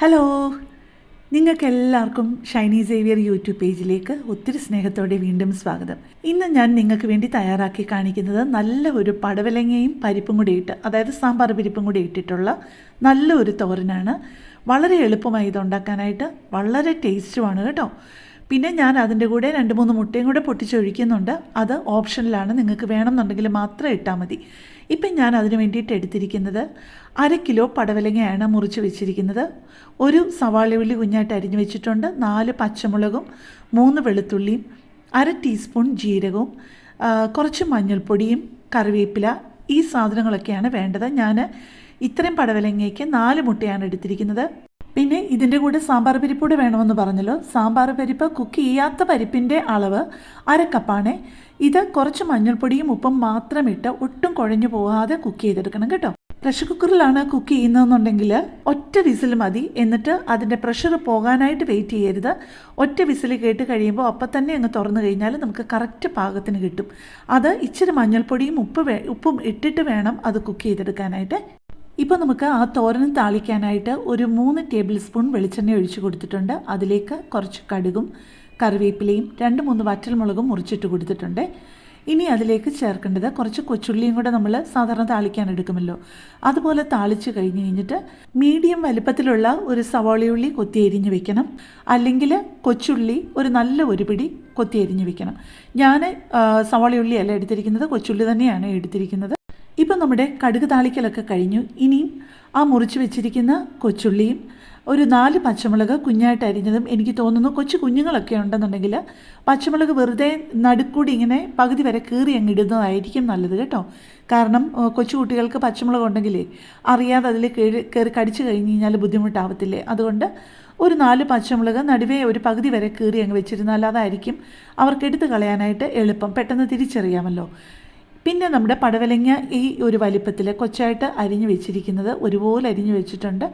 Hello, നിങ്ങൾക്കെല്ലാവർക്കും Shiny Xavier YouTube പേജിലേക്ക് ഒത്തിരി സ്നേഹത്തോടെ വീണ്ടും സ്വാഗതം. ഇന്ന് ഞാൻ നിങ്ങൾക്ക് വേണ്ടി തയ്യാറാക്കി കാണിക്കുന്നത് നല്ല ഒരു പടവലങ്ങയും പരിപ്പും കൂടി ഇട്ട്, അതായത് സാമ്പാർ പരിപ്പും കൂടി ഇട്ടിട്ടുള്ള നല്ല ഒരു തോരനാണ്. വളരെ എളുപ്പമായി ഇത് ഉണ്ടാക്കാനായിട്ട്, വളരെ ടേസ്റ്റുമാണ് കേട്ടോ. പിന്നെ ഞാൻ അതിൻ്റെ കൂടെ 2-3 മുട്ടയും കൂടെ പൊട്ടിച്ചൊഴിക്കുന്നുണ്ട്. അത് ഓപ്ഷനിലാണ്, നിങ്ങൾക്ക് വേണമെന്നുണ്ടെങ്കിൽ മാത്രം ഇട്ടാൽ മതി. ഇപ്പം ഞാൻ അതിന് വേണ്ടിയിട്ട് എടുത്തിരിക്കുന്നത് 1/2 കിലോ പടവലങ്ങയാണ് മുറിച്ച് വെച്ചിരിക്കുന്നത്. ഒരു സവാള ഉള്ളി കുഞ്ഞായിട്ട് അരിഞ്ഞ് വെച്ചിട്ടുണ്ട്. 4 പച്ചമുളകും 3 വെളുത്തുള്ളിയും 1/2 ടീസ്പൂൺ ജീരകവും കുറച്ച് മഞ്ഞൾപ്പൊടിയും കറിവേപ്പില, ഈ സാധനങ്ങളൊക്കെയാണ് വേണ്ടത്. ഞാൻ ഇത്രയും പടവലങ്ങയ്ക്ക് 4 മുട്ടയാണ് എടുത്തിരിക്കുന്നത്. പിന്നെ ഇതിൻ്റെ കൂടെ സാമ്പാർ പരിപ്പ് കൂടെ വേണമെന്ന് പറഞ്ഞല്ലോ. സാമ്പാർ പരിപ്പ് കുക്ക് ചെയ്യാത്ത പരിപ്പിൻ്റെ അളവ് 1/2 കപ്പാണ്. ഇത് കുറച്ച് മഞ്ഞൾപ്പൊടിയും ഉപ്പും മാത്രം ഇട്ട് ഒട്ടും കുഴഞ്ഞു പോകാതെ കുക്ക് ചെയ്തെടുക്കണം കേട്ടോ. പ്രഷർ കുക്കറിലാണ് കുക്ക് ചെയ്യുന്നതെന്നുണ്ടെങ്കിൽ ഒറ്റ വിസിൽ മതി. എന്നിട്ട് അതിൻ്റെ പ്രഷർ പോകാനായിട്ട് വെയിറ്റ് ചെയ്യരുത്. ഒറ്റ വിസിൽ കേട്ട് കഴിയുമ്പോൾ അപ്പം തന്നെ അങ്ങ് തുറന്നു കഴിഞ്ഞാൽ നമുക്ക് കറക്റ്റ് പാകത്തിന് കിട്ടും. അത് ഇച്ചിരി മഞ്ഞൾപ്പൊടിയും ഉപ്പും ഇട്ടിട്ട് വേണം അത് കുക്ക് ചെയ്തെടുക്കാനായിട്ട്. ഇപ്പോൾ നമുക്ക് ആ തോരൻ താളിക്കാനായിട്ട് ഒരു 3 ടേബിൾ സ്പൂൺ വെളിച്ചെണ്ണ ഒഴിച്ച് കൊടുത്തിട്ടുണ്ട്. അതിലേക്ക് കുറച്ച് കടുകും കറിവേപ്പിലയും 2-3 വറ്റൽമുളകും മുറിച്ചിട്ട് കൊടുത്തിട്ടുണ്ട്. ഇനി അതിലേക്ക് ചേർക്കേണ്ടത് കുറച്ച് കൊച്ചുള്ളിയും കൂടെ നമ്മൾ സാധാരണ താളിക്കാൻ എടുക്കുമല്ലോ, അതുപോലെ താളിച്ച് കഴിഞ്ഞിട്ട് മീഡിയം വലുപ്പത്തിലുള്ള ഒരു സവാളയുള്ളി കൊത്തി എരിഞ്ഞ് വെക്കണം. അല്ലെങ്കിൽ കൊച്ചുള്ളി ഒരു പിടി കൊത്തി എരിഞ്ഞ് വെക്കണം. ഞാൻ സവാളയുള്ളി അല്ല എടുത്തിരിക്കുന്നത്, കൊച്ചുള്ളി തന്നെയാണ് എടുത്തിരിക്കുന്നത്. ഇപ്പം നമ്മുടെ കടുക് താളിക്കലൊക്കെ കഴിഞ്ഞു. ഇനിയും ആ മുറിച്ച് വെച്ചിരിക്കുന്ന കൊച്ചുള്ളിയും ഒരു 4 പച്ചമുളക് കുഞ്ഞായിട്ട് അരിഞ്ഞതും, എനിക്ക് തോന്നുന്നു കൊച്ചു കുഞ്ഞുങ്ങളൊക്കെ ഉണ്ടെന്നുണ്ടെങ്കിൽ പച്ചമുളക് വെറുതെ നടുക്കൂടി ഇങ്ങനെ പകുതി വരെ കീറി അങ്ങ് ഇടുന്നതായിരിക്കും നല്ലത് കേട്ടോ. കാരണം കൊച്ചു കുട്ടികൾക്ക് പച്ചമുളക് ഉണ്ടെങ്കിലേ അറിയാതെ അതിൽ കയറി കടിച്ചു കഴിഞ്ഞ് കഴിഞ്ഞാൽ ബുദ്ധിമുട്ടാവത്തില്ലേ. അതുകൊണ്ട് ഒരു 4 പച്ചമുളക് നടുവേ ഒരു പകുതി വരെ കീറി അങ്ങ് വെച്ചിരുന്നാൽ അതായിരിക്കും അവർക്ക് എടുത്ത് കളയാനായിട്ട് എളുപ്പം, പെട്ടെന്ന് തിരിച്ചറിയാമല്ലോ. പിന്നെ നമ്മുടെ പടവലങ്ങ ഈ ഒരു വലിപ്പത്തിൽ കൊച്ചായിട്ട് അരിഞ്ഞു വെച്ചിരിക്കുന്നത് ഒരുപോലെ അരിഞ്ഞു വെച്ചിട്ടുണ്ട്.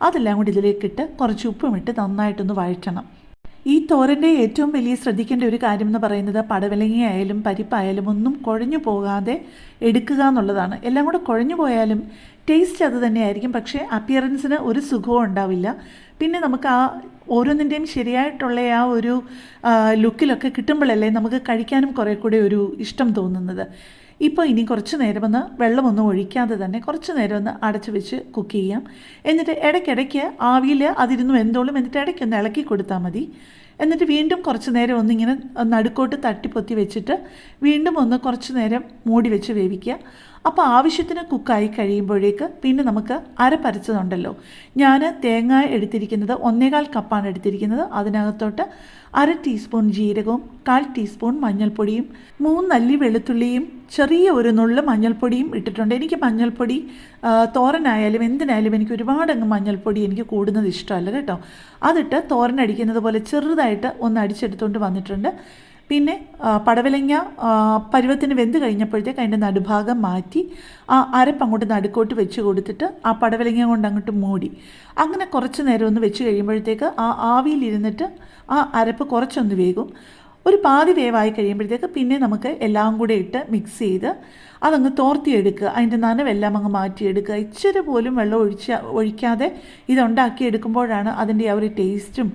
അതെല്ലാം കൂടി ഇതിലേക്കിട്ട് കുറച്ച് ഉപ്പുമിട്ട് നന്നായിട്ടൊന്ന് വഴറ്റണം. ഈ തോരൻ്റെ ഏറ്റവും വലിയ ശ്രദ്ധിക്കേണ്ട ഒരു കാര്യം എന്ന് പറയുന്നത് പടവലങ്ങയായാലും പരിപ്പായാലും ഒന്നും കുഴഞ്ഞു പോകാതെ എടുക്കുക എന്നുള്ളതാണ്. എല്ലാം കൂടെ കുഴഞ്ഞു പോയാലും ടേസ്റ്റ് അത് തന്നെയായിരിക്കും, പക്ഷേ അപ്പിയറൻസിന് ഒരു സുഖവും ഉണ്ടാവില്ല. പിന്നെ നമുക്ക് ആ ഓരോന്നിൻ്റെയും ശരിയായിട്ടുള്ള ആ ഒരു ലുക്കിലൊക്കെ കിട്ടുമ്പോഴല്ലേ നമുക്ക് കഴിക്കാനും കുറേ കൂടെ ഒരു ഇഷ്ടം തോന്നുന്നത്. ഇപ്പോൾ ഇനി കുറച്ച് നേരം വെള്ളമൊന്നും ഒഴിക്കാതെ തന്നെ കുറച്ച് നേരം അടച്ചു വെച്ച് കുക്ക് ചെയ്യാം. എന്നിട്ട് ഇടയ്ക്കിടയ്ക്ക് ആവിയിൽ അതിരുന്ന് വെന്തോളും. എന്നിട്ട് ഇടയ്ക്കൊന്ന് ഇളക്കി കൊടുത്താൽ മതി. എന്നിട്ട് വീണ്ടും കുറച്ച് നേരം ഒന്നിങ്ങനെ നടുക്കോട്ട് തട്ടിപ്പൊത്തി വെച്ചിട്ട് വീണ്ടും കുറച്ച് നേരം മൂടി വെച്ച് വേവിക്കുക. അപ്പോൾ ആവശ്യത്തിന് കുക്കായി കഴിയുമ്പോഴേക്ക് പിന്നെ നമുക്ക് അരപ്പരച്ചതുണ്ടല്ലോ. ഞാൻ തേങ്ങ എടുത്തിരിക്കുന്നത് 1/4 കപ്പാണ് എടുത്തിരിക്കുന്നത്. അതിനകത്തോട്ട് 1/2 ടീസ്പൂൺ ജീരകവും 1/4 ടീസ്പൂൺ മഞ്ഞൾപ്പൊടിയും 3 അല്ലി വെളുത്തുള്ളിയും ചെറിയ ഒരു നുള്ള് മഞ്ഞൾപ്പൊടിയും ഇട്ടിട്ടുണ്ട്. എനിക്ക് മഞ്ഞൾപ്പൊടി തോരനായാലും എന്തിനായാലും എനിക്ക് ഒരുപാടങ്ങ് മഞ്ഞൾപ്പൊടി എനിക്ക് കൂടുന്നത് ഇഷ്ടമല്ല കേട്ടോ. അതിട്ട് തോരനടിക്കുന്നത് പോലെ ചെറുതായിട്ട് ഒന്ന് അടിച്ചെടുത്തുകൊണ്ട് വന്നിട്ടുണ്ട്. പിന്നെ പടവലങ്ങ പരുവത്തിന് വെന്ത് കഴിഞ്ഞപ്പോഴത്തേക്ക് അതിൻ്റെ നടുഭാഗം മാറ്റി ആ അരപ്പ് അങ്ങോട്ട് നടുക്കോട്ട് വെച്ച് കൊടുത്തിട്ട് ആ പടവലങ്ങ കൊണ്ട് അങ്ങോട്ട് മൂടി അങ്ങനെ കുറച്ച് നേരം ഒന്ന് വെച്ച് കഴിയുമ്പോഴത്തേക്ക് ആ ആവിയിലിരുന്നിട്ട് ആ അരപ്പ് കുറച്ചൊന്ന് വേകും. ഒരു പാതി വേവായി കഴിയുമ്പോഴത്തേക്ക് പിന്നെ നമുക്ക് എല്ലാം കൂടെ ഇട്ട് മിക്സ് ചെയ്ത് അതങ്ങ് തോർത്തിയെടുക്കുക. അതിൻ്റെ നനവെല്ലാം അങ്ങ് മാറ്റിയെടുക്കുക. ഇച്ചിരി പോലും വെള്ളം ഒഴിക്കാതെ ഇതുണ്ടാക്കിയെടുക്കുമ്പോഴാണ് അതിൻ്റെ ആ ഒരു ടേസ്റ്റും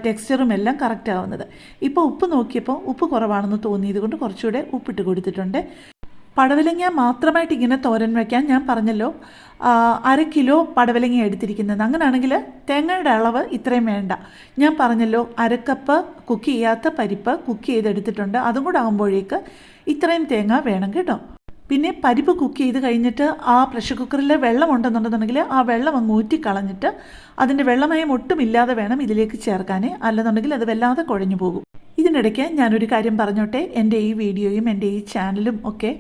ടെക്സ്ചറും എല്ലാം കറക്റ്റ് ആവുന്നത്. ഇപ്പോൾ ഉപ്പ് നോക്കിയപ്പോൾ ഉപ്പ് കുറവാണെന്ന് തോന്നിയത് കൊണ്ട് കുറച്ചുകൂടെ ഉപ്പിട്ട് കൊടുത്തിട്ടുണ്ട്. പടവലങ്ങ മാത്രമായിട്ട് ഇങ്ങനെ തോരൻ വയ്ക്കാൻ ഞാൻ പറഞ്ഞല്ലോ 1/2 കിലോ പടവലങ്ങ എടുത്തിരിക്കുന്നത്. അങ്ങനെയാണെങ്കിൽ തേങ്ങയുടെ അളവ് ഇത്രയും വേണ്ട. ഞാൻ പറഞ്ഞല്ലോ 1/2 കപ്പ് കുക്ക് ചെയ്യാത്ത പരിപ്പ് കുക്ക് ചെയ്തെടുത്തിട്ടുണ്ട്. അതും കൂടെ ആകുമ്പോഴേക്ക് ഇത്രയും തേങ്ങ വേണം കേട്ടോ. പിന്നെ പരിപ്പ് കുക്ക് ചെയ്ത് കഴിഞ്ഞിട്ട് ആ പ്രഷർ കുക്കറിൽ വെള്ളം ഉണ്ടെന്നുണ്ടെന്നുണ്ടെങ്കിൽ ആ വെള്ളം അങ്ങ് ഊറ്റിക്കളഞ്ഞിട്ട് അതിൻ്റെ വെള്ളമയം ഒട്ടുമില്ലാതെ വേണം ഇതിലേക്ക് ചേർക്കാനേ, അല്ലെന്നുണ്ടെങ്കിൽ അത് വല്ലാതെ കുഴഞ്ഞു പോകും. ഇതിനിടയ്ക്ക് ഞാനൊരു കാര്യം പറഞ്ഞോട്ടെ. എൻ്റെ ഈ വീഡിയോയും എൻ്റെ ഈ ചാനലും ഒക്കെ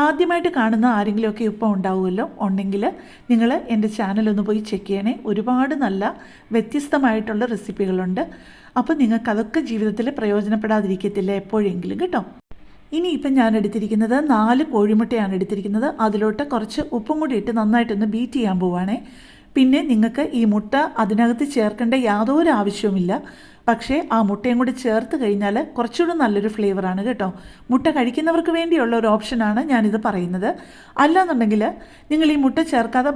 ആദ്യമായിട്ട് കാണുന്ന ആരെങ്കിലുമൊക്കെ ഇപ്പോൾ ഉണ്ടാവുമല്ലോ. ഉണ്ടെങ്കിൽ നിങ്ങൾ എൻ്റെ ചാനലൊന്ന് പോയി ചെക്ക് ചെയ്യണേ. ഒരുപാട് നല്ല വ്യത്യസ്തമായിട്ടുള്ള റെസിപ്പികളുണ്ട്. അപ്പോൾ നിങ്ങൾക്കതൊക്കെ ജീവിതത്തിൽ പ്രയോജനപ്പെടാതിരിക്കത്തില്ല എപ്പോഴെങ്കിലും കേട്ടോ. ഇനിയിപ്പം ഞാൻ എടുത്തിരിക്കുന്നത് 4 കോഴിമുട്ടയാണ് എടുത്തിരിക്കുന്നത്. അതിലോട്ട് കുറച്ച് ഉപ്പും കൂടി ഇട്ട് നന്നായിട്ടൊന്ന് ബീറ്റ് ചെയ്യാൻ പോവുകയാണേ. പിന്നെ നിങ്ങൾക്ക് ഈ മുട്ട അതിനകത്ത് ചേർക്കേണ്ട യാതൊരു ആവശ്യവുമില്ല. പക്ഷേ ആ മുട്ടയും കൂടി ചേർത്ത് കഴിഞ്ഞാൽ കുറച്ചുകൂടി നല്ലൊരു ഫ്ലേവറാണ് കേട്ടോ. മുട്ട കഴിക്കുന്നവർക്ക് വേണ്ടിയുള്ള ഒരു ഓപ്ഷനാണ് ഞാനിത് പറയുന്നത്. അല്ലാന്നുണ്ടെങ്കിൽ നിങ്ങൾ ഈ മുട്ട ചേർക്കാതെ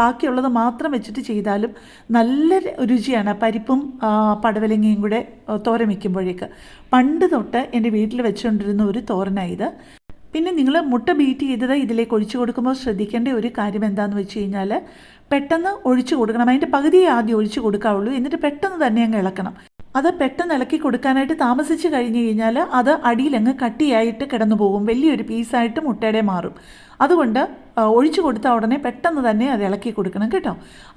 ബാക്കിയുള്ളത് മാത്രം വെച്ചിട്ട് ചെയ്താലും നല്ല രുചിയാണ് പരിപ്പും പടവലങ്ങയും കൂടെ തോരൻ വയ്ക്കുമ്പോഴേക്ക്. പണ്ട് തൊട്ട് എൻ്റെ വീട്ടിൽ വെച്ചുകൊണ്ടിരുന്ന ഒരു തോരനായത്. പിന്നെ നിങ്ങൾ മുട്ട ബീറ്റ് ചെയ്തത് ഇതിലേക്ക് ഒഴിച്ചു കൊടുക്കുമ്പോൾ ശ്രദ്ധിക്കേണ്ട ഒരു കാര്യം എന്താണെന്ന് വെച്ച് കഴിഞ്ഞാൽ പെട്ടെന്ന് ഒഴിച്ചു കൊടുക്കണം. അതിൻ്റെ പകുതിയെ ആദ്യം ഒഴിച്ചു കൊടുക്കാവുള്ളൂ, എന്നിട്ട് പെട്ടെന്ന് തന്നെ അങ്ങ് ഇളക്കണം. അത് പെട്ടെന്ന് ഇളക്കി കൊടുക്കാനായിട്ട് താമസിച്ച് കഴിഞ്ഞ് കഴിഞ്ഞാൽ അത് അടിയിലങ്ങ് കട്ടിയായിട്ട് കിടന്നു പോകും, വലിയൊരു പീസായിട്ട് മുട്ടയുടെ മാറും. അതുകൊണ്ട് ഒഴിച്ചു കൊടുത്ത ഉടനെ പെട്ടെന്ന് തന്നെ അത് ഇളക്കി കൊടുക്കണം കേട്ടോ.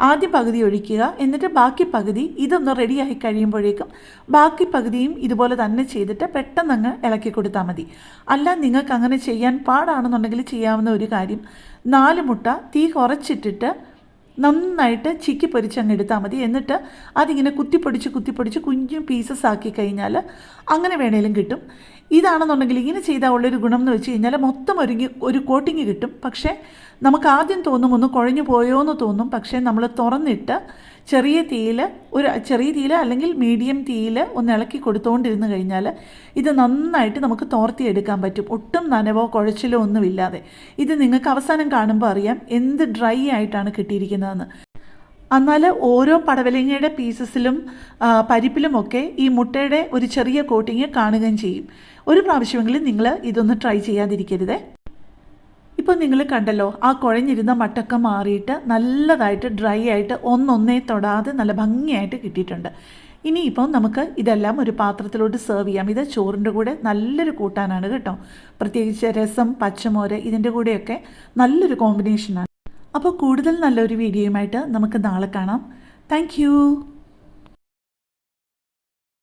ആദ്യം പകുതി ഒഴിക്കുക, എന്നിട്ട് ബാക്കി പകുതി ഇതൊന്ന് റെഡിയായി കഴിയുമ്പോഴേക്കും ബാക്കി പകുതിയും ഇതുപോലെ തന്നെ ചെയ്തിട്ട് പെട്ടെന്ന് അങ്ങ് ഇളക്കി കൊടുത്താൽ മതി. അല്ല നിങ്ങൾക്ക് അങ്ങനെ ചെയ്യാൻ പാടാണെന്നുണ്ടെങ്കിൽ ചെയ്യാവുന്ന ഒരു കാര്യം, 4 മുട്ട തീ കുറച്ചിട്ടിട്ട് നന്നായിട്ട് ചിക്കി പൊരിച്ചങ്ങ് എടുത്താൽ മതി. എന്നിട്ട് അതിങ്ങനെ കുത്തിപ്പൊടിച്ച് കുഞ്ഞു പീസസ് ആക്കി കഴിഞ്ഞാൽ അങ്ങനെ വേണേലും കിട്ടും. ഇതാണെന്നുണ്ടെങ്കിൽ ഇങ്ങനെ ചെയ്താൽ ഉള്ളൊരു ഗുണം എന്ന് വെച്ച് കഴിഞ്ഞാൽ മൊത്തം ഒരു കോട്ടിങ് കിട്ടും. പക്ഷേ നമുക്ക് ആദ്യം തോന്നും ഒന്ന് കുഴഞ്ഞു പോയോ എന്ന് തോന്നും. പക്ഷേ നമ്മൾ തുറന്നിട്ട് ചെറിയ തീയിൽ അല്ലെങ്കിൽ മീഡിയം തീയിൽ ഒന്ന് ഇളക്കി കൊടുത്തുകൊണ്ടിരുന്ന് കഴിഞ്ഞാൽ ഇത് നന്നായിട്ട് നമുക്ക് തോർത്തിയെടുക്കാൻ പറ്റും, ഒട്ടും നനവോ കുഴച്ചിലോ ഒന്നുമില്ലാതെ. ഇത് നിങ്ങൾക്ക് അവസാനം കാണുമ്പോൾ അറിയാം എന്ത് ഡ്രൈ ആയിട്ടാണ് കിട്ടിയിരിക്കുന്നതെന്ന്. എന്നാൽ ഓരോ പടവലങ്ങയുടെ പീസസിലും പരിപ്പിലുമൊക്കെ ഈ മുട്ടയുടെ ഒരു ചെറിയ കോട്ടിങ് കാണുകയും ചെയ്യും. ഒരു പ്രാവശ്യമെങ്കിലും നിങ്ങൾ ഇതൊന്ന് ട്രൈ ചെയ്യാതിരിക്കരുത്. ഇപ്പോൾ നിങ്ങൾ കണ്ടല്ലോ, ആ കുഴഞ്ഞിരുന്ന മട്ടൊക്കെ മാറിയിട്ട് നല്ലതായിട്ട് ഡ്രൈ ആയിട്ട് ഒന്നൊന്നേ തൊടാതെ നല്ല ഭംഗിയായിട്ട് കിട്ടിയിട്ടുണ്ട്. ഇനിയിപ്പം നമുക്ക് ഇതെല്ലാം ഒരു പാത്രത്തിലോട്ട് സെർവ് ചെയ്യാം. ഇത് ചോറിൻ്റെ കൂടെ നല്ലൊരു കൂട്ടാനാണ് കേട്ടോ. പ്രത്യേകിച്ച് രസം, പച്ചമോര് ഇതിൻ്റെ കൂടെയൊക്കെ നല്ലൊരു കോമ്പിനേഷനാണ്. അപ്പോൾ കൂടുതൽ നല്ലൊരു വീഡിയോയുമായിട്ട് നമുക്ക് നാളെ കാണാം. താങ്ക്